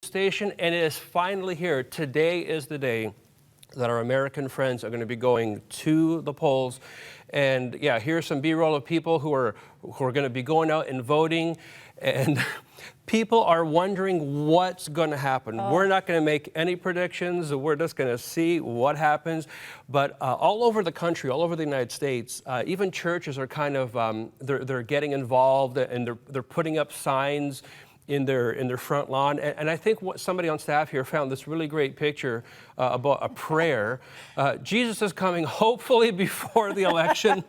station, and it is finally here. Today is the day that our American friends are going to be going to the polls. And yeah, here's some B-roll of people who are going to be going out and voting. And people are wondering what's going to happen. We're not going to make any predictions. We're just going to see what happens. But all over the country, all over the United States, even churches are kind of they're getting involved, and they're putting up signs in their front lawn. And I think somebody on staff here found this really great picture about a prayer. Jesus is coming hopefully before the election.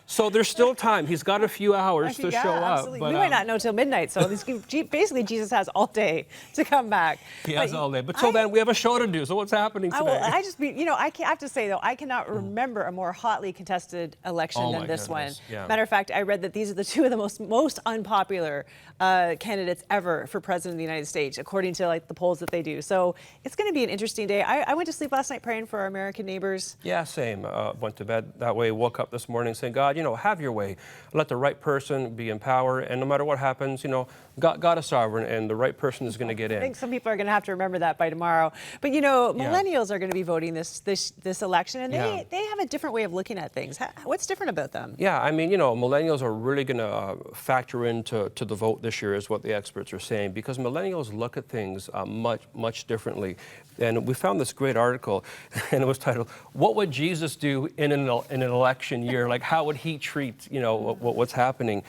So there's still time. He's got a few hours to show absolutely. up. But, we might not know till midnight, so basically Jesus has all day to come back. He has all day. But till then, we have a show to do. So what's happening today? I have to say, though, I cannot remember a more hotly contested election than this one. Yeah. Matter of fact, I read that these are the two of the most unpopular candidates ever for president of the United States, according to the polls that they do. So it's going to be an interesting day. I went to sleep last night praying for our American neighbors. Yeah, same. Went to bed that way, woke up this morning saying, God, have your way. Let the right person be in power, and no matter what happens, God is sovereign, and the right person is going to get in. I think some people are going to have to remember that by tomorrow. But millennials are going to be voting this election, and they have a different way of looking at things. What's different about them? Yeah, millennials are really going to factor into the vote this year, is what the experts are saying, because millennials look at things much differently. And we found this great article, and it was titled, "What Would Jesus Do in an Election Year?" Like, how would he treat, what's happening?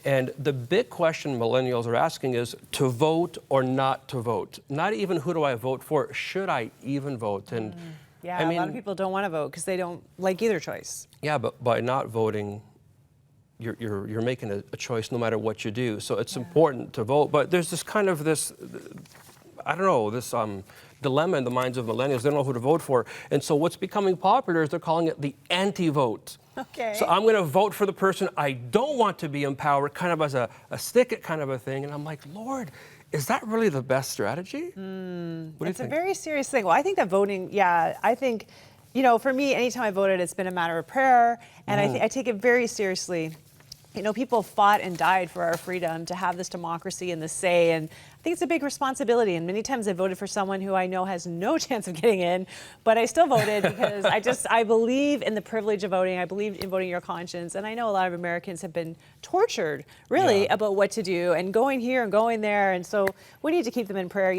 And the big question millennials are asking is to vote or not to vote. Not even who do I vote for, should I even vote? And a lot of people don't want to vote because they don't like either choice. Yeah, but by not voting, you're making a choice no matter what you do. So it's important to vote. But there's this kind of this dilemma in the minds of millennials. They don't know who to vote for. And so what's becoming popular is they're calling it the anti-vote. Okay. So I'm going to vote for the person I don't want to be in power, kind of as a stick it kind of a thing. And I'm like, Lord, is that really the best strategy? What do you think? It's a very serious thing. Well, I think that voting, for me, anytime I voted, it's been a matter of prayer. And I take it very seriously. People fought and died for our freedom to have this democracy and this say, and I think it's a big responsibility. And many times I voted for someone who I know has no chance of getting in, but I still voted because I believe in the privilege of voting. I believe in voting your conscience. And I know a lot of Americans have been tortured, really, about what to do and going here and going there. And so we need to keep them in prayer.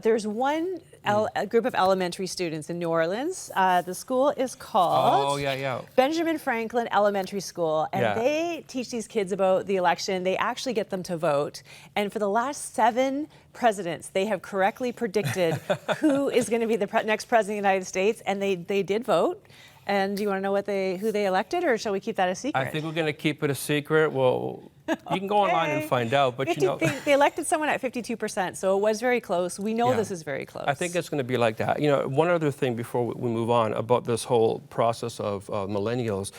There's one a group of elementary students in New Orleans. The school is called Benjamin Franklin Elementary School, and they teach these kids about the election. They actually get them to vote. And for the last 7 presidents, they have correctly predicted who is going to be the next president of the United States, and they did vote. And do you want to know who they elected, or shall we keep that a secret? I think we're going to keep it a secret. Well, you can go online and find out, but they elected someone at 52%, so it was very close. We know this is very close. I think it's going to be like that. One other thing before we move on about this whole process of millennials.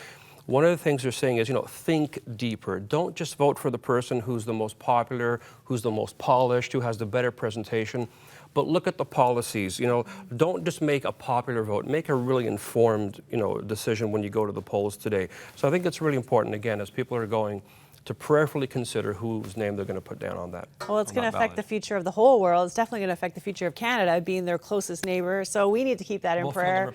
One of the things they're saying is, think deeper. Don't just vote for the person who's the most popular, who's the most polished, who has the better presentation, but look at the policies. Don't just make a popular vote. Make a really informed, decision when you go to the polls today. So I think it's really important, again, as people are going, to prayerfully consider whose name they're going to put down on that. Well, it's going to affect the future of the whole world. It's definitely going to affect the future of Canada, being their closest neighbor. So we need to keep that in prayer.